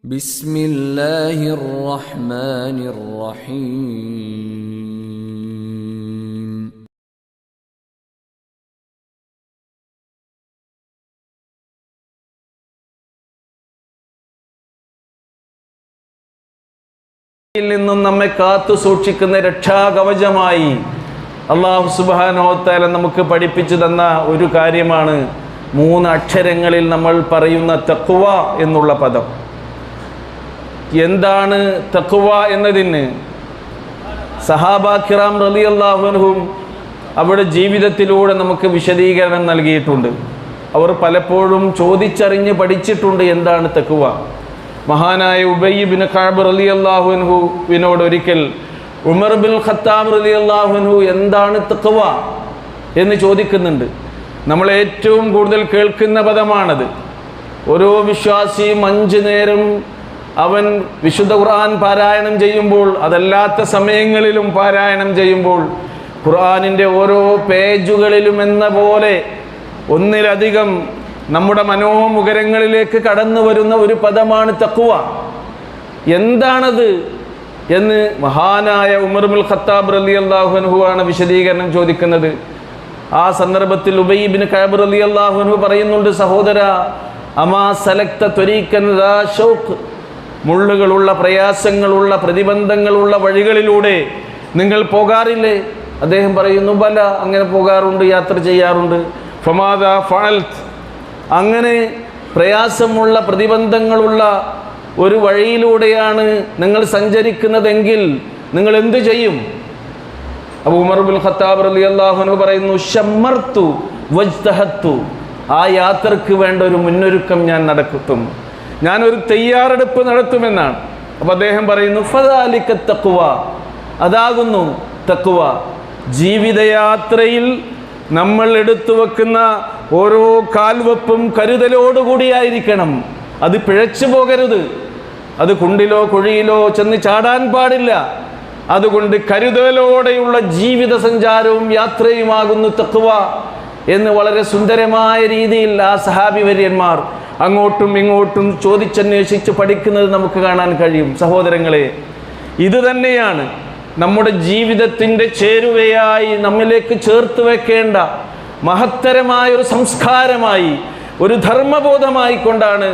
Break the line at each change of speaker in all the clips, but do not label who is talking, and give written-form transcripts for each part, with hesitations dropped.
بسم الله الرحمن الرحيم
നിന്നും നമ്മെ കാത്തു സൂക്ഷിക്കുന്ന രക്ഷാകവചമായി അല്ലാഹു സുബ്ഹാനഹു വ തആല നമുക്ക് പഠിപ്പിച്ചു തന്ന ഒരു കാര്യമാണ് 3 അക്ഷരങ്ങളിൽ നമ്മൾ പറയുന്ന തഖ്വ എന്നുള്ള പദം. എന്താണ് തഖ്വ എന്നതിന് സഹാബാ കിറാം റളിയല്ലാഹു അൻഹും അവരുടെ ജീവിതത്തിലൂടെ നമുക്ക് വിശദീകരണം നൽകിയിട്ടുണ്ട്. അവർ പലപ്പോഴും ചോദിച്ചറിഞ്ഞ് പഠിച്ചിട്ടുണ്ട് എന്താണ് തഖ്വ. മഹാനായ ഉബയ്യ് ഇബ്നു കഅബ് റളിയല്ലാഹു അൻഹുവിനോട് ഒരിക്കൽ ഉമർ ബിൻ ഖത്താബ് റളിയല്ലാഹു അൻഹു എന്താണ് തഖ്വ എന്ന് ചോദിക്കുന്നുണ്ട്. നമ്മൾ ഏറ്റവും കൂടുതൽ കേൾക്കുന്ന പദമാണത്. ഓരോ വിശ്വാസിയും 5 നേരം അവൻ വിശുദ്ധ ഖുർആൻ പാരായണം ചെയ്യുമ്പോൾ, അതല്ലാത്ത സമയങ്ങളിലും പാരായണം ചെയ്യുമ്പോൾ, ഖുർആനിൻ്റെ ഓരോ പേജുകളിലും എന്ന പോലെ ഒന്നിലധികം നമ്മുടെ മനോമുഖരങ്ങളിലേക്ക് കടന്നു വരുന്ന ഒരു പദമാണ് തഖ്വ. എന്താണത് എന്ന് മഹാനായ ഉമർ ബിൻ ഖത്താബ് റളിയല്ലാഹു അൻഹു ആണ് വിശദീകരണം ചോദിക്കുന്നത്. ആ സന്ദർഭത്തിൽ ഉബയ്യ് ഇബ്നു കഅബ് റളിയല്ലാഹു അൻഹു പറയുന്നുണ്ട്, സഹോദര, അമാ സലക്ത ത്വരീഖൻ ദാ ശൗഖ്, മുള്ളുകളുള്ള, പ്രയാസങ്ങളുള്ള, പ്രതിബന്ധങ്ങളുള്ള വഴികളിലൂടെ നിങ്ങൾ പോകാറില്ലേ? അദ്ദേഹം പറയുന്നു, ബല, അങ്ങനെ പോകാറുണ്ട്, യാത്ര ചെയ്യാറുണ്ട്. ഫമാദാ ഫഅൽത്, അങ്ങനെ പ്രയാസമുള്ള, പ്രതിബന്ധങ്ങളുള്ള ഒരു വഴിയിലൂടെയാണ് നിങ്ങൾ സഞ്ചരിക്കുന്നതെങ്കിൽ നിങ്ങൾ എന്തു ചെയ്യും? അബൂ ഉമർ ബിൻ ഖത്താബ് റളിയല്ലാഹു അൻഹു പറയുന്നു, ശമ്മർതു വജ്തഹത്തു, ആ യാത്രക്ക് വേണ്ട ഒരു മുന്നൊരുക്കം ഞാൻ നടത്തും, ഞാനൊരു തയ്യാറെടുപ്പ് നടത്തുമെന്നാണ്. അപ്പോൾ അദ്ദേഹം പറയുന്നു, ഫദാലിക തഖ്വ, അതാകുന്നു തഖ്വ. ജീവിതയാത്രയിൽ നമ്മൾ എടുത്തു വെക്കുന്ന ഓരോ കാൽവെപ്പും കരുതലോടുകൂടിയായിരിക്കണം. അത് പിഴച്ചു പോകരുത്, അത് കുണ്ടിലോ കുഴിയിലോ ചെന്ന് ചാടാൻ പാടില്ല. അതുകൊണ്ട് കരുതലോടെയുള്ള ജീവിത സഞ്ചാരവും യാത്രയുമാകുന്നു തഖ്വ എന്ന് വളരെ സുന്ദരമായ രീതിയിൽ ആ സഹാബി വര്യന്മാർ അങ്ങോട്ടും ഇങ്ങോട്ടും ചോദിച്ചന്വേഷിച്ച് പഠിക്കുന്നത് നമുക്ക് കാണാൻ കഴിയും. സഹോദരങ്ങളെ, ഇത് തന്നെയാണ് നമ്മുടെ ജീവിതത്തിൻ്റെ ചേരുവയായി നമ്മിലേക്ക് ചേർത്ത് വെക്കേണ്ട മഹത്തരമായ ഒരു സംസ്കാരമായി, ഒരു ധർമ്മബോധമായി കൊണ്ടാണ്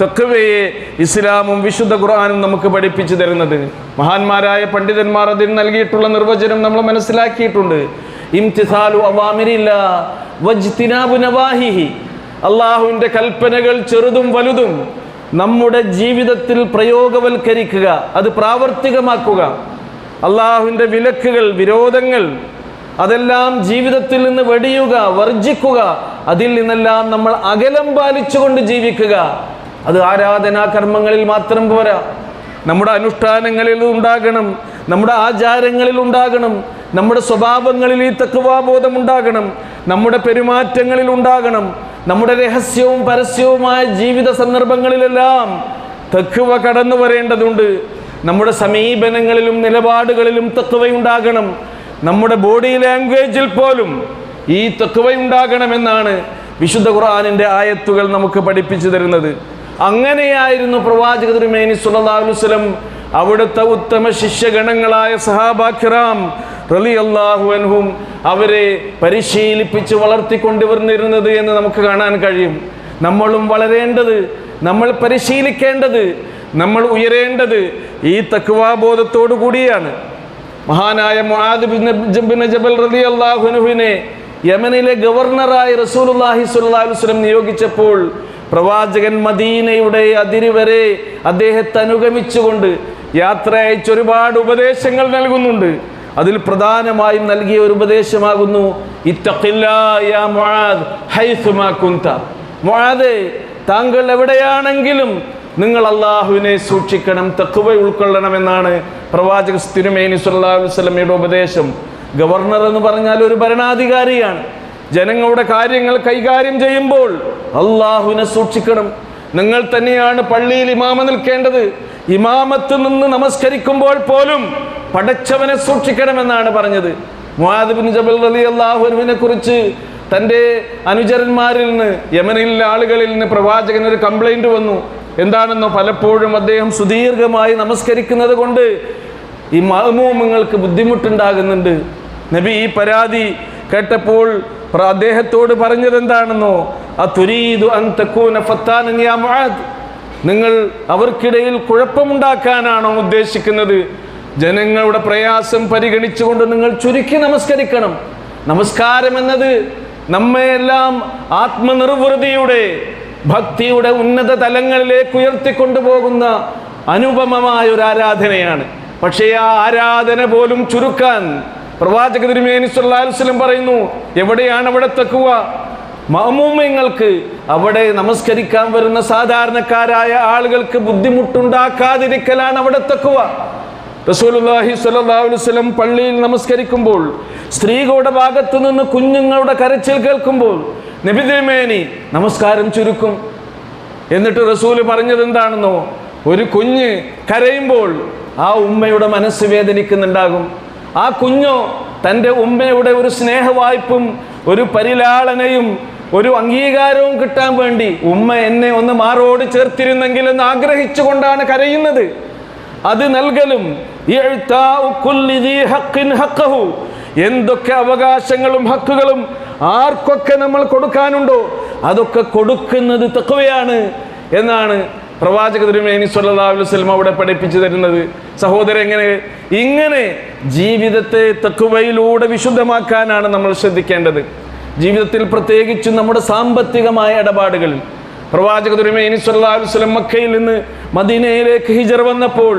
തഖ്വയെ ഇസ്ലാമും വിശുദ്ധ ഖുർആനും നമുക്ക് പഠിപ്പിച്ചു തരുന്നത്. മഹാന്മാരായ പണ്ഡിതന്മാർ അതിന് നൽകിയിട്ടുള്ള നിർവചനം നമ്മൾ മനസ്സിലാക്കിയിട്ടുണ്ട്. ഇംതിസാലു അവാമിരില്ലാ വജ്തിനാബു നവാഹിഹി, അള്ളാഹുവിൻ്റെ കൽപ്പനകൾ ചെറുതും വലുതും നമ്മുടെ ജീവിതത്തിൽ പ്രയോഗവൽക്കരിക്കുക, അത് പ്രാവർത്തികമാക്കുക. അള്ളാഹുവിൻ്റെ വിലക്കുകൾ, വിരോധങ്ങൾ, അതെല്ലാം ജീവിതത്തിൽ നിന്ന് വെടിയുക, വർജിക്കുക. അതിൽ നിന്നെല്ലാം നമ്മൾ അകലം പാലിച്ചുകൊണ്ട് ജീവിക്കുക. അത് ആരാധനാ കർമ്മങ്ങളിൽ മാത്രം പോരാ, നമ്മുടെ അനുഷ്ഠാനങ്ങളിൽ ഉണ്ടാകണം, നമ്മുടെ ആചാരങ്ങളിൽ ഉണ്ടാകണം, നമ്മുടെ സ്വഭാവങ്ങളിൽ ഈ തഖ്വാബോധം ഉണ്ടാകണം, നമ്മുടെ പെരുമാറ്റങ്ങളിൽ ഉണ്ടാകണം, നമ്മുടെ രഹസ്യവും പരസ്യവുമായ ജീവിത സന്ദർഭങ്ങളിലെല്ലാം തഖ്വ കടന്നു വരേണ്ടതുണ്ട്. നമ്മുടെ സമീപനങ്ങളിലും നിലപാടുകളിലും തഖ്വയുണ്ടാകണം. നമ്മുടെ ബോഡി ലാംഗ്വേജിൽ പോലും ഈ തഖ്വയുണ്ടാകണമെന്നാണ് വിശുദ്ധ ഖുർആനിൻ്റെ ആയത്തുകൾ നമുക്ക് പഠിപ്പിച്ചു തരുന്നത്. അങ്ങനെയായിരുന്നു പ്രവാചക തിരുമേനി സ്വല്ലല്ലാഹു അലൈഹി വസല്ലം അവിടുത്തെ ഉത്തമ ശിഷ്യഗണങ്ങളായ സഹാബാ കിറാം റളിയല്ലാഹു അൻഹും അവരെ പരിശീലിപ്പിച്ച് വളർത്തിക്കൊണ്ടുവന്നിരുന്നത് എന്ന് നമുക്ക് കാണാൻ കഴിയും. നമ്മളും വളരേണ്ടത്, നമ്മൾ പരിശീലിക്കേണ്ടത്, നമ്മൾ ഉയരേണ്ടത് ഈ തഖ്വാബോധത്തോടു കൂടിയാണ്. മഹാനായ മുആദ് ബിൻ ജബൽ റളിയല്ലാഹു അൻഹുവിനെ യമനിലെ ഗവർണറായി റസൂലുള്ളാഹി സ്വല്ലല്ലാഹു അലൈഹി വസല്ലം നിയോഗിച്ചപ്പോൾ പ്രവാചകൻ മദീനയുടെ അതിര് വരെ അദ്ദേഹത്തെ അനുഗമിച്ചുകൊണ്ട് യാത്ര അയച്ച് ഒരുപാട് ഉപദേശങ്ങൾ നൽകുന്നുണ്ട്. അതിൽ പ്രധാനമായും നൽകിയ ഒരു ഉപദേശമാകുന്നു, ഇത്തഖില്ലാ യാ മുആദ് ഹൈസുമാ കുന്ത, മുആദേ, താങ്കൾ എവിടെയാണെങ്കിലും നിങ്ങൾ അള്ളാഹുവിനെ സൂക്ഷിക്കണം, തഖ്വ ഉൾക്കൊള്ളണമെന്നാണ് പ്രവാചക തിരുമേനി സ്വല്ലല്ലാഹു അലൈഹി വസല്ലമയുടെ ഉപദേശം. ഗവർണർ എന്ന് പറഞ്ഞാൽ ഒരു ഭരണാധികാരിയാണ്. ജനങ്ങളുടെ കാര്യങ്ങൾ കൈകാര്യം ചെയ്യുമ്പോൾ അള്ളാഹുവിനെ സൂക്ഷിക്കണം. നിങ്ങൾ തന്നെയാണ് പള്ളിയിൽ ഇമാമ നിൽക്കേണ്ടത്. ഇമാമത്ത് നിന്ന് നമസ്കരിക്കുമ്പോൾ പോലും പടച്ചവനെ സൂക്ഷിക്കണമെന്നാണ് പറഞ്ഞത്. മുആദ് ബിൻ ജബൽ റളിയല്ലാഹു അൻഹുവിനെ കുറിച്ച് തൻ്റെ അനുചരന്മാരിൽ നിന്ന്, യമനിലെ ആളുകളിൽ നിന്ന് പ്രവാചകൻ ഒരു കംപ്ലൈൻറ്റ് വന്നു. എന്താണെന്നോ, പലപ്പോഴും അദ്ദേഹം സുദീർഘമായി നമസ്കരിക്കുന്നത് കൊണ്ട് ഈ മഅ്മൂമുകൾക്ക് ബുദ്ധിമുട്ടുണ്ടാകുന്നുണ്ട്. നബി ഈ പരാതി കേട്ടപ്പോൾ അദ്ദേഹത്തോട് പറഞ്ഞത് എന്താണെന്നോ, അതുരീദു അൻ തകൂന ഫത്താനൻ യാ മുആദ്, നിങ്ങൾ അവർക്കിടയിൽ കുഴപ്പമുണ്ടാക്കാനാണോ ഉദ്ദേശിക്കുന്നത്? ജനങ്ങളുടെ പ്രയാസം പരിഗണിച്ചുകൊണ്ട് നിങ്ങൾ ചുരുക്കി നമസ്കരിക്കണം. നമസ്കാരം എന്നത് നമ്മയെല്ലാം ആത്മനിർവൃതിയുടെ ഭക്തിയുടെ ഉന്നത തലങ്ങളിലേക്ക് ഉയർത്തിക്കൊണ്ടുപോകുന്ന അനുപമമായ ഒരു ആരാധനയാണ്. പക്ഷേ ആ ആരാധന പോലും ചുരുക്കാൻ പ്രവാചക തിരുമേനി സല്ലല്ലാഹു അലൈഹി വസല്ലം പറയുന്നു, എവിടെയാണ് അവിടെ തഖ്വ? മഅ്മൂമിങ്ങൾക്ക് അവിടെ നമസ്കരിക്കാൻ വരുന്ന സാധാരണക്കാരായ ആളുകൾക്ക് ബുദ്ധിമുട്ടുണ്ടാക്കാതിരിക്കലാണ് അവിടെ തഖ്വ. റസൂലുള്ളാഹി സ്വല്ലല്ലാഹു അലൈഹി വസല്ലം പള്ളിയിൽ നമസ്കരിക്കുമ്പോൾ സ്ത്രീകളുടെ ഭാഗത്തു നിന്ന് കുഞ്ഞുങ്ങളുടെ കരച്ചിൽ കേൾക്കുമ്പോൾ നബി തിരുമേനി നമസ്കാരം ചുരുക്കും. എന്നിട്ട് റസൂല് പറഞ്ഞത് എന്താണെന്നോ, ഒരു കുഞ്ഞ് കരയുമ്പോൾ ആ ഉമ്മയുടെ മനസ്സ് വേദനിക്കുന്നുണ്ടാകും. ആ കുഞ്ഞോ തൻ്റെ ഉമ്മയുടെ ഒരു സ്നേഹവായ്പും ഒരു പരിലാളനയും ഒരു അംഗീകാരവും കിട്ടാൻ വേണ്ടി ഉമ്മ എന്നെ ഒന്ന് മാറോട് ചേർത്തിരുന്നെങ്കിൽ എന്ന് ആഗ്രഹിച്ചുകൊണ്ടാണ് കരയുന്നത്. അത് നൽകലും എന്തൊക്കെ അവകാശങ്ങളും ഹക്കുകളും ആർക്കൊക്കെ നമ്മൾ കൊടുക്കാനുണ്ടോ അതൊക്കെ കൊടുക്കുന്നത് തഖ്വയാണ് എന്നാണ് പ്രവാചക തിരുമേനി സല്ലല്ലാഹു അലൈഹി വസല്ലം അവിടെ പഠിപ്പിച്ചു തരുന്നത്. സഹോദരൻ, ഇങ്ങനെ ജീവിതത്തെ തഖ്വയിലൂടെ വിശുദ്ധമാക്കാനാണ് നമ്മൾ ശ്രദ്ധിക്കേണ്ടത്. ജീവിതത്തിൽ പ്രത്യേകിച്ചും നമ്മുടെ സാമ്പത്തികമായ ഇടപാടുകളിൽ പ്രവാചക തിരുമേനി സല്ലല്ലാഹു അലൈഹി വസല്ലം മക്കയിൽ നിന്ന് മദീനയിലേക്ക് ഹിജ്റ വന്നപ്പോൾ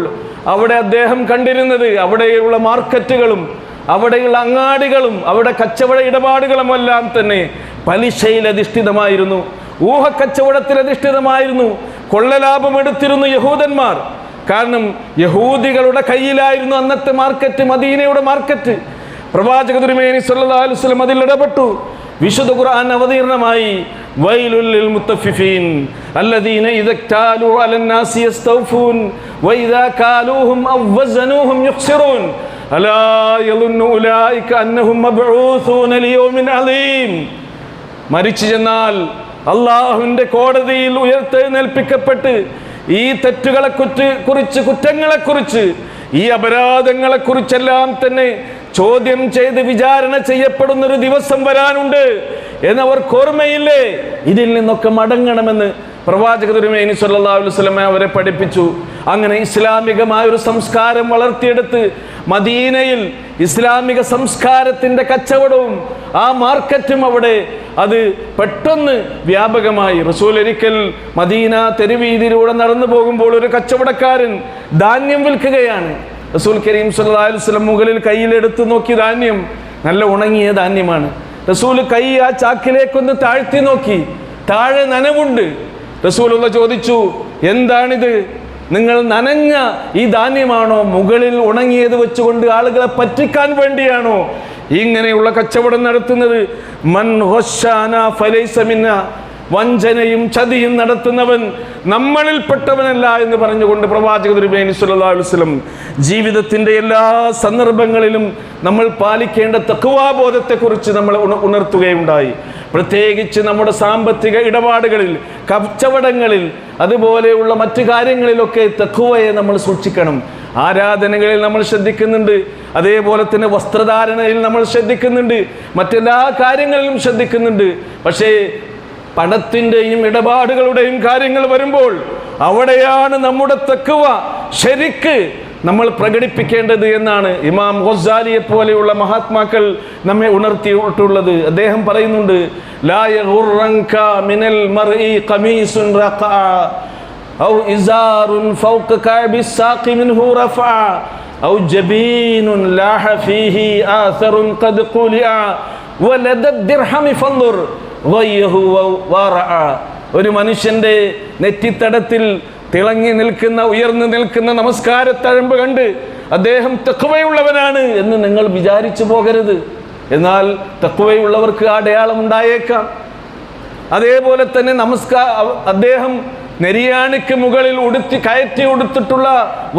അവിടെ അദ്ദേഹം കണ്ടിരുന്നത് അവിടെയുള്ള മാർക്കറ്റുകളും അവിടെയുള്ള അങ്ങാടികളും അവിടെ കച്ചവട ഇടപാടുകളും എല്ലാം തന്നെ പലിശയിൽ അധിഷ്ഠിതമായിരുന്നു, ഊഹക്കച്ചവടത്തിൽ അധിഷ്ഠിതമായിരുന്നു. കൊള്ളലാഭം എടുത്തിരുന്നു യഹൂദന്മാർ. കാരണം യഹൂദികളുടെ കയ്യിലായിരുന്നു അന്നത്തെ മാർക്കറ്റ്, മദീനയുടെ മാർക്കറ്റ്. പ്രവാചക തിരുമേനി സല്ലല്ലാഹു അലൈഹി വസല്ലം അതിൽ ഇടപെട്ടു. വിശുദ്ധ ഖുർആൻ അവതീർണമായി, വൈലുൽ ലിൽ മുത്തഫിഫീൻ അല്ലദീന ഇദാ കാലൂ അലൻ നാസി യസ്തൗഫൂൻ വഇദാ കാലൂഹും ഔ വസനൂഹും യുഖ്സിറൂൻ അലാ യളുന്നു ഉലൈക അന്നഹും മബ്ഊസൂന ലിയൗമിൻ അലീം. മരിച്ചു ചെന്നാൽ അള്ളാഹുവിൻ്റെ കോടതിയിൽ ഉയർത്തെഴുന്നേൽപ്പിക്കപ്പെട്ട് ഈ തെറ്റുകളെ കുറിച്ച് കുറ്റങ്ങളെക്കുറിച്ച് ഈ അപരാധങ്ങളെക്കുറിച്ചെല്ലാം തന്നെ ചോദ്യം ചെയ്ത് വിചാരണ ചെയ്യപ്പെടുന്നൊരു ദിവസം വരാനുണ്ട് എന്നവർക്ക് ഓർമ്മയില്ലേ? ഇതിൽ നിന്നൊക്കെ മടങ്ങണമെന്ന് പ്രവാചക തിരുമേനി സല്ലല്ലാഹു അലൈഹി വസല്ലം അവരെ പഠിപ്പിച്ചു. അങ്ങനെ ഇസ്ലാമികമായ ഒരു സംസ്കാരം വളർത്തിയെടുത്ത് മദീനയിൽ ഇസ്ലാമിക സംസ്കാരത്തിൻ്റെ കച്ചവടവും ആ മാർക്കറ്റും അവിടെ അത് പെട്ടെന്ന് വ്യാപകമായി. റസൂൽ ഒരിക്കൽ മദീന തെരുവീതിയിലൂടെ നടന്നു പോകുമ്പോൾ ഒരു കച്ചവടക്കാരൻ ധാന്യം വിൽക്കുകയാണ്. റസൂൽ കരീം സല്ലല്ലാഹു അലൈഹി വസല്ലം മുകളിൽ കയ്യിലെടുത്ത് നോക്കി, ധാന്യം നല്ല ഉണങ്ങിയ ധാന്യമാണ്. റസൂൽ കൈ ആ ചാക്കിലേക്കൊന്ന് താഴ്ത്തി നോക്കി, താഴെ നനവുണ്ട്. റസൂലുള്ള ചോദിച്ചു, എന്താണിത്? നിങ്ങൾ നനഞ്ഞ ഈ ധാന്യമാണോ മുകളിൽ ഉണങ്ങിയത് വെച്ചുകൊണ്ട് ആളുകളെ പറ്റിക്കാൻ വേണ്ടിയാണോ ഇങ്ങനെയുള്ള കച്ചവടം നടത്തുന്നത്? മൻ ഖശാന ഫലൈസ മിന്നാ, വഞ്ചനയും ചതിയും നടത്തുന്നവൻ നമ്മളിൽപ്പെട്ടവനല്ല എന്ന് പറഞ്ഞുകൊണ്ട് പ്രവാചക തിരുമേനി സല്ലല്ലാഹു അലൈഹി വസല്ലം ജീവിതത്തിൻ്റെ എല്ലാ സന്ദർഭങ്ങളിലും നമ്മൾ പാലിക്കേണ്ട തഖ്വാബോധത്തെക്കുറിച്ച് നമ്മൾ ഉണർത്തുകയുണ്ടായി. പ്രത്യേകിച്ച് നമ്മുടെ സാമ്പത്തിക ഇടപാടുകളിൽ, കച്ചവടങ്ങളിൽ, അതുപോലെയുള്ള മറ്റു കാര്യങ്ങളിലൊക്കെ തഖ്വയെ നമ്മൾ സൂക്ഷിക്കണം. ആരാധനകളിൽ നമ്മൾ ശ്രദ്ധിക്കുന്നുണ്ട്, അതേപോലെ തന്നെ വസ്ത്രധാരണയിൽ നമ്മൾ ശ്രദ്ധിക്കുന്നുണ്ട്, മറ്റെല്ലാ കാര്യങ്ങളിലും ശ്രദ്ധിക്കുന്നുണ്ട്. പക്ഷേ പണത്തിൻ്റെയും ഇടപാടുകളുടെയും കാര്യങ്ങൾ വരുമ്പോൾ അവിടെയാണ് നമ്മുടെ തഖ്വ ശരിക്ക് നമ്മൾ പ്രകടിപ്പിക്കേണ്ടത് എന്നാണ് ഇമാം ഗസാലിയെ പോലെയുള്ള മഹാത്മാക്കൾ നമ്മെ ഉണർത്തിയിട്ടുള്ളത്. അദ്ദേഹം പറയുന്നുണ്ട്, ലാ യഗുറൻക മിനൽ മർഇ ഖമീസുൻ റഖഅ ഔ ഇസാറുൻ ഫൗക കഅബിസ് സാഖി മിൻഹു റഫഅ ഔ ജബീനുൻ ലാഹ ഫീഹി ആസറുൻ ഖദ് ഖുലിഅ വലദ ദിർഹമി ഫൻദുർ വയഹു വറഅ. ഒരു മനുഷ്യന്റെ നെറ്റിത്തടത്തിൽ തിളങ്ങി നിൽക്കുന്ന, ഉയർന്നു നിൽക്കുന്ന നമസ്കാരത്തഴമ്പ് കണ്ട് അദ്ദേഹം തഖ്വയുള്ളവനാണ് എന്ന് നിങ്ങൾ വിചാരിച്ചു പോകരുത്. എന്നാൽ തഖ്വയുള്ളവർക്ക് ആ അടയാളം ഉണ്ടായേക്കാം. അതേപോലെ തന്നെ അദ്ദേഹം നെരിയാണിക്ക് മുകളിൽ കയറ്റി ഉടുത്തിട്ടുള്ള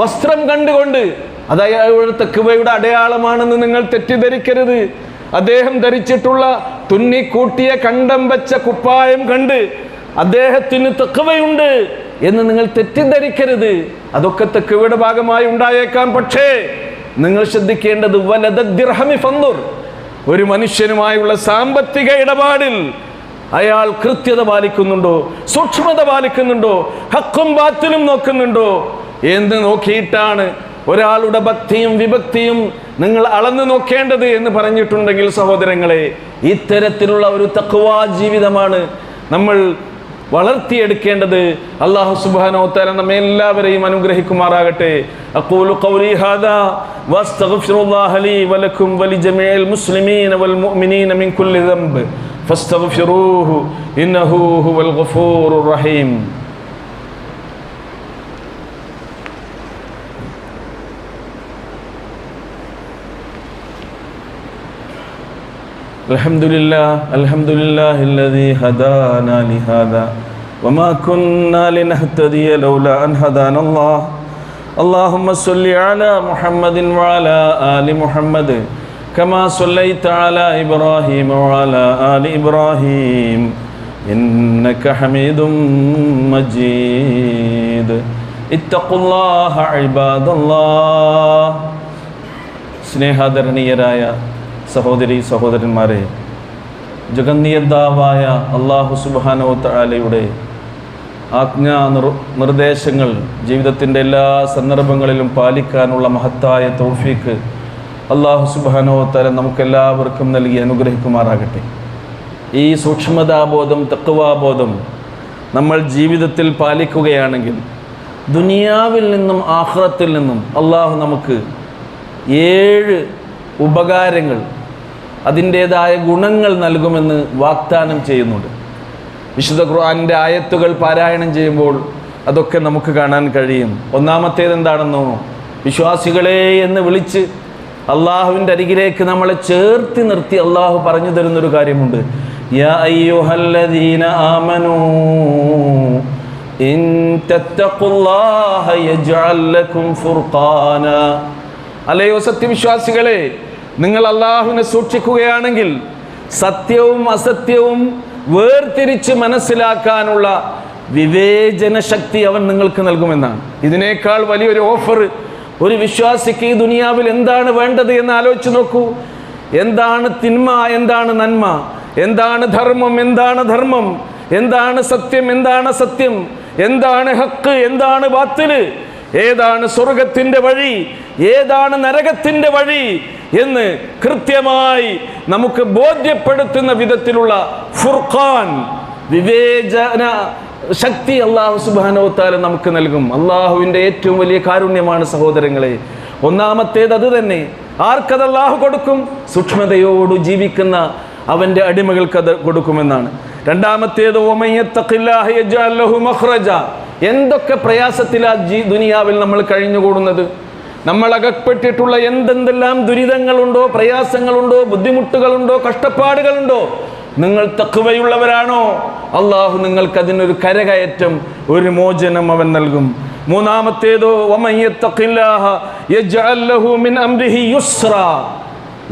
വസ്ത്രം കണ്ടുകൊണ്ട് അത് അയാളുടെ തഖ്വയുടെ അടയാളമാണെന്ന് നിങ്ങൾ തെറ്റിദ്ധരിക്കരുത്. അദ്ദേഹം ധരിച്ചിട്ടുള്ള തുന്നിക്കൂട്ടിയ കണ്ടം വെച്ച കുപ്പായം കണ്ട് അദ്ദേഹത്തിന് തഖ്വയുണ്ട് എന്ന് നിങ്ങൾ തെറ്റിദ്ധരിക്കരുത്. അതൊക്കെ തഖ്വയുടെ ഭാഗമായി ഉണ്ടായേക്കാം. പക്ഷേ നിങ്ങൾ ശ്രദ്ധിക്കേണ്ടത് വലദദ്ദിർഹമി ഫൻദുർ, ഒരു മനുഷ്യനുമായുള്ള സാമ്പത്തിക ഇടപാടിൽ അയാൾ കൃത്യത പാലിക്കുന്നുണ്ടോ, സൂക്ഷ്മത പാലിക്കുന്നുണ്ടോ, ഹക്കും ബാത്തിലും നോക്കുന്നുണ്ടോ എന്ന് നോക്കിയിട്ടാണ് ഒരാളുടെ ഭക്തിയും വിഭക്തിയും നിങ്ങൾ അളന്നു നോക്കേണ്ടത് എന്ന് പറഞ്ഞിട്ടുണ്ടെങ്കിൽ സഹോദരങ്ങളെ, ഇത്തരത്തിലുള്ള ഒരു തഖ്വാ ജീവിതമാണ് നമ്മൾ വളർത്തിയെടുക്കേണ്ടത്. അല്ലാഹു സുബ്ഹാനഹു വ തആല നമ്മെ എല്ലാവരെയും അനുഗ്രഹിക്കുമാറാകട്ടെ. അഖൂലു ഖൗലി ഹാദാ വസ്തഗ്ഫിറുല്ലാഹ ലീ വലക്കും വലിജമീഇൽ മുസ്ലിമീന വൽ മുഅ്മിനീന മിൻ കുല്ലി ദംബ് ഫസ്തഗ്ഫിറൂഹു ഇന്നഹു ഹുവൽ ഗഫൂറുർ റഹീം. الحمد لله الذي هدانا لهذا وما كنا لنهتدي لولا أن هدانا الله اللهم صل على محمد وعلى آل محمد كما صليت على إبراهيم وعلى آل إبراهيم إنك حميد مجيد اتقوا الله عباد الله. സ്നേഹാദരണീയരായ സഹോദരി സഹോദരന്മാരെ, ജഗന്നിയന്താവായ അല്ലാഹു സുബ്ഹാനഹു വ തആലയുടെ ആജ്ഞാ നിർദ്ദേശങ്ങൾ ജീവിതത്തിൻ്റെ എല്ലാ സന്ദർഭങ്ങളിലും പാലിക്കാനുള്ള മഹത്തായ തൗഫീക്ക് അല്ലാഹു സുബ്ഹാനഹു വ തആല നമുക്കെല്ലാവർക്കും നൽകി അനുഗ്രഹിക്കുമാറാകട്ടെ. ഈ സൂക്ഷ്മതാബോധം, തഖ്വാബോധം നമ്മൾ ജീവിതത്തിൽ പാലിക്കുകയാണെങ്കിൽ ദുനിയാവിൽ നിന്നും ആഖിറത്തിൽ നിന്നും അല്ലാഹു നമുക്ക് 7 ഉപകാരങ്ങൾ, അതിൻ്റേതായ ഗുണങ്ങൾ നൽകുമെന്ന് വാഗ്ദാനം ചെയ്യുന്നുണ്ട്. വിശുദ്ധ ഖുർആനിൻ്റെ ആയത്തുകൾ പാരായണം ചെയ്യുമ്പോൾ അതൊക്കെ നമുക്ക് കാണാൻ കഴിയും. ഒന്നാമത്തേത് എന്താണെന്നോ, വിശ്വാസികളെ എന്ന് വിളിച്ച് അള്ളാഹുവിൻ്റെ അരികിലേക്ക് നമ്മളെ ചേർത്തി നിർത്തി അള്ളാഹു പറഞ്ഞു തരുന്നൊരു കാര്യമുണ്ട്. യാ അയ്യുഹല്ലദീന ആമനൂ ഇൻ തത്തഖുല്ലാഹ യജ്അൽ ലക്കും ഫുർഖാന. അല്ലയോ സത്യവിശ്വാസികളെ, നിങ്ങൾ അള്ളാഹുവിനെ സൂക്ഷിക്കുകയാണെങ്കിൽ സത്യവും അസത്യവും വേർതിരിച്ച് മനസ്സിലാക്കാനുള്ള വിവേചന ശക്തി അവൻ നിങ്ങൾക്ക് നൽകുമെന്നാണ്. ഇതിനേക്കാൾ വലിയൊരു ഓഫർ ഒരു വിശ്വാസിക്ക് ഈ ദുനിയാവിൽ എന്താണ് വേണ്ടത് എന്ന് ആലോചിച്ച് നോക്കൂ. എന്താണ് തിന്മ, എന്താണ് നന്മ, എന്താണ് ധർമ്മം, എന്താണ് ധർമ്മം, എന്താണ് സത്യം, എന്താണ് സത്യം, എന്താണ് ഹക്ക്, എന്താണ് ബാത്തില്, ഏതാണ് സ്വർഗത്തിൻ്റെ വഴി, ഏതാണ് നരകത്തിൻ്റെ വഴി എന്ന് കൃത്യമായി നമുക്ക് ബോധ്യപ്പെടുത്തുന്ന വിധത്തിലുള്ള ഫുർഖാൻ, വിവേചന ശക്തി അല്ലാഹു സുബ്ഹാനഹു വ തആല നമുക്ക് നൽകും. അള്ളാഹുവിൻ്റെ ഏറ്റവും വലിയ കാരുണ്യമാണ് സഹോദരങ്ങളെ. ഒന്നാമത്തേത് അത് തന്നെ. ആർക്കത് അള്ളാഹു കൊടുക്കും? സൂക്ഷ്മതയോട് ജീവിക്കുന്ന അവൻ്റെ അടിമകൾക്ക് അത് കൊടുക്കുമെന്നാണ്. രണ്ടാമത്തേത് വമൻ യത്തഖില്ലാഹ യജ്അൽ ലഹു മഖ്റജ. എന്തൊക്കെ പ്രയാസത്തിലാ ദുനിയാവിൽ നമ്മൾ കഴിഞ്ഞുകൂടുന്നത്, നമ്മൾ അകപ്പെട്ടിട്ടുള്ള എന്തെന്തെല്ലാം ദുരിതങ്ങളുണ്ടോ, പ്രയാസങ്ങളുണ്ടോ, ബുദ്ധിമുട്ടുകളുണ്ടോ, കഷ്ടപ്പാടുകളുണ്ടോ, നിങ്ങൾ തഖ്വയുള്ളവരാണോ, അള്ളാഹു നിങ്ങൾക്ക് അതിനൊരു കരകയറ്റം, ഒരു മോചനം അവൻ നൽകും. മൂന്നാമത്തേതോ വമൻ യത്തഖില്ലാഹ യജ്അൽ ലഹു മിൻ അംരിഹി യുസ്റാ.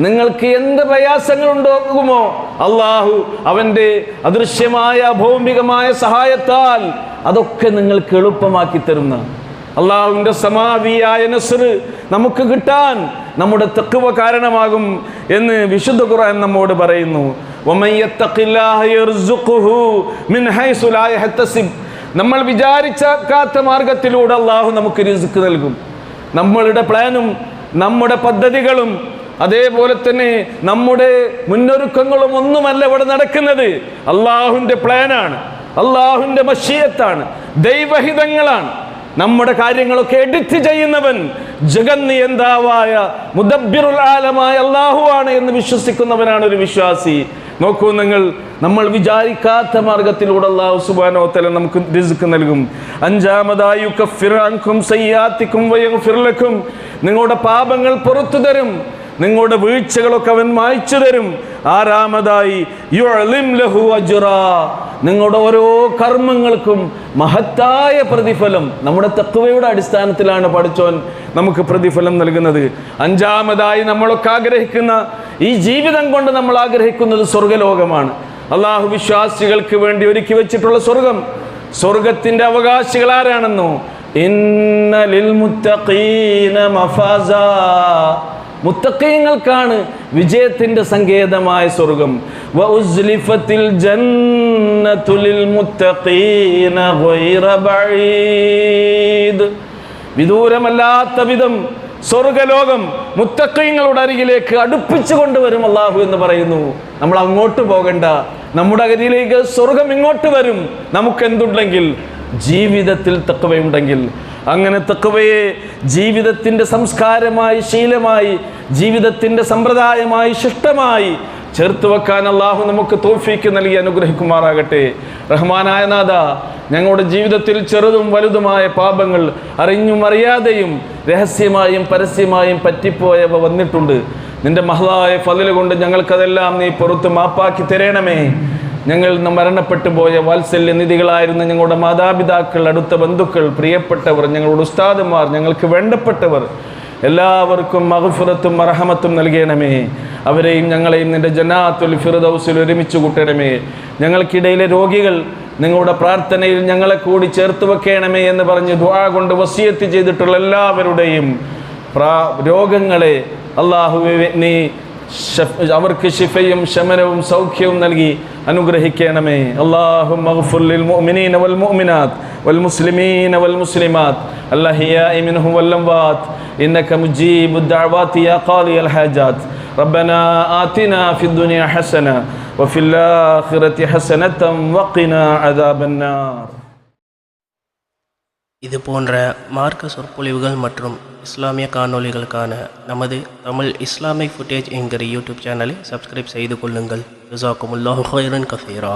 നിങ്ങൾക്ക് എന്ത് പ്രയാസങ്ങളുണ്ടാകുമോ അള്ളാഹു അവൻ്റെ അദൃശ്യമായ ഭൗമികമായ സഹായത്താൽ അതൊക്കെ നിങ്ങൾക്ക് എളുപ്പമാക്കി തരുന്ന അള്ളാഹുവിൻ്റെ സമാവിയായ നസ്ർ നമുക്ക് കിട്ടാൻ നമ്മുടെ തഖ്വ കാരണമാകും എന്ന് വിശുദ്ധ ഖുർആൻ നമ്മോട് പറയുന്നു. വമൻ യത്തഖില്ലാഹ യർസുഖുഹു മിൻ ഹൈസു ലാ യഹ്തസിബ്. നമ്മൾ വിചാരിക്കാത്ത മാർഗത്തിലൂടെ അള്ളാഹു നമുക്ക് റിസ്ക് നൽകും. നമ്മളുടെ പ്ലാനും നമ്മുടെ പദ്ധതികളും അതേപോലെ തന്നെ നമ്മുടെ മുന്നൊരുക്കങ്ങളും ഒന്നുമല്ല ഇവിടെ നടക്കുന്നത്. അള്ളാഹുവിൻ്റെ പ്ലാനാണ്, അള്ളാഹുവിൻ്റെ മശീയത്താണ്, ദൈവഹിതങ്ങളാണ്. നമ്മുടെ കാര്യങ്ങളൊക്കെ എഡിറ്റ് ചെയ്യുന്നവൻ ജഗന്നിയന്താവായ മുദബ്ബിറുൽ ആലമായ അള്ളാഹുവാണ് എന്ന് വിശ്വസിക്കുന്നവനാണ് ഒരു വിശ്വാസി. നോക്കൂ നിങ്ങൾ, നമ്മൾ വിചാരിക്കാത്ത മാർഗത്തിലൂടെ അല്ലാഹു സുബ്ഹാനഹു വ തആല നമുക്ക് റിസ്ക് നൽകും. അഞ്ചാമതായി യുകഫിറു അൻകും സയ്യാത്തിക്കും വയഗ്ഫിർ ലക്കും. നിങ്ങളുടെ പാപങ്ങൾ പുറത്തു തരും, നിങ്ങളുടെ വീഴ്ചകളൊക്കെ അവൻ മായ്ച്ചു തരും. ആറാമതായി യുഅലിം ലഹു അജ്റാ. നിങ്ങളുടെ ഓരോ കർമ്മങ്ങൾക്കും മഹത്തായ പ്രതിഫലം നമ്മുടെ തഖ്വയുടെ അടിസ്ഥാനത്തിലാണ് പഠിച്ചോൻ നമുക്ക് പ്രതിഫലം നൽകുന്നത്. അഞ്ചാമതായി നമ്മളൊക്കെ ആഗ്രഹിക്കുന്ന ഈ ജീവിതം കൊണ്ട് നമ്മൾ ആഗ്രഹിക്കുന്നത് സ്വർഗലോകമാണ്. അള്ളാഹു വിശ്വാസികൾക്ക് വേണ്ടി ഒരുക്കി വെച്ചിട്ടുള്ള സ്വർഗം സ്വർഗത്തിന്റെ അവകാശികൾ ആരാണെന്നോ? ഇന്ന ലിൽ മുത്തഖീന മഫാസാ, മുത്തഖീങ്ങൾക്കാണ് വിജയത്തിന്റെ സങ്കേതമായ സ്വർഗം. വഉസ്ലിഫത്തിൽ ജന്നത്തു ലിൽ മുത്തഖീന ഗൈറ ബഈദ്, വിദൂരമല്ലാത്ത വിധം സ്വർഗലോകം മുത്തഖീങ്ങളുടെ അരികിലേക്ക് അടുപ്പിച്ചു കൊണ്ടുവരും അല്ലാഹു എന്ന് പറയുന്നു. നമ്മൾ അങ്ങോട്ട് പോകണ്ട, നമ്മുടെ അരികിലേക്ക് സ്വർഗം ഇങ്ങോട്ട് വരും. നമുക്ക് എന്തുണ്ടെങ്കിൽ ജീവിതത്തിൽ തഖ്വയുണ്ടെങ്കിൽ. അങ്ങനെ തഖ്വയെ ജീവിതത്തിൻ്റെ സംസ്കാരമായി, ശീലമായി, ജീവിതത്തിൻ്റെ സമ്പ്രദായമായി, ശിഷ്ടമായി ചേർത്ത് വെക്കാൻ അള്ളാഹു നമുക്ക് തൗഫീക്ക് നൽകി അനുഗ്രഹിക്കുമാറാകട്ടെ. റഹ്മാനായ നാഥ, ഞങ്ങളുടെ ജീവിതത്തിൽ ചെറുതും വലുതുമായ പാപങ്ങൾ അറിഞ്ഞും അറിയാതെയും രഹസ്യമായും പരസ്യമായും പറ്റിപ്പോയവ വന്നിട്ടുണ്ട്. നിന്റെ മഹളായ ഫള് കൊണ്ട് ഞങ്ങൾക്കതെല്ലാം നീ പുറത്ത് മാപ്പാക്കി തരണമേ. ഞങ്ങൾ മരണപ്പെട്ടു പോയ വാത്സല്യ നിധികളായിരുന്ന ഞങ്ങളുടെ മാതാപിതാക്കൾ, അടുത്ത ബന്ധുക്കൾ, പ്രിയപ്പെട്ടവർ, ഞങ്ങളുടെ ഉസ്താദുമാർ, ഞങ്ങൾക്ക് വേണ്ടപ്പെട്ടവർ എല്ലാവർക്കും മഗ്ഫിറത്തും മർഹമത്തും നൽകണമേ. അവരെയും ഞങ്ങളെയും നിന്റെ ജന്നാത്തുൽ ഫിർദൗസിൽ ഒരുമിച്ച് കൂട്ടണമേ. ഞങ്ങൾക്കിടയിലെ രോഗികൾ നിങ്ങളുടെ പ്രാർത്ഥനയിൽ ഞങ്ങളെ കൂടി ചേർത്ത് വെക്കണമേ എന്ന് പറഞ്ഞ് ദുആ കൊണ്ട് വസിയത്ത് ചെയ്തിട്ടുള്ള എല്ലാവരുടെയും രോഗങ്ങളെ അല്ലാഹുവേ നീ അവർക്ക് ശിഫയും ശമനവും സൗഖ്യവും നൽകി അനുഗ്രഹിക്കണമേ. അല്ലാഹുമ്മ ഗ്ഫിർ ലിൽ മുഅ്മിനീന വൽ മുഅ്മിനാത്ത് വൽ മുസ്ലിമീന വൽ മുസ്ലിമാത്ത് അൽഅഹ്യാഇ മിൻഹും വൽ അംവാത്ത് ഇന്നക മുജീബുദ് ദഅവാതി യാ ഖാദിയൽ ഹാജാത്ത്. റബ്ബനാ ആതിനാ ഫിദ് ദുനിയ ഹസന വഫിൽ ആഖിറതി ഹസനതൻ വഖിനാ അദാബന്നാർ.
இது போன்ற மார்க்க சொற்பொழிவுகள் மற்றும் இஸ்லாமிய காணொளிகளுக்கான நமது தமிழ் இஸ்லாமிக் ஃபுட்டேஜ் என்கிற யூடியூப் சேனலை சப்ஸ்கிரைப் செய்து கொள்ளுங்கள். ஜஸாக்குமுல்லாஹு கைரன் கஸீரா.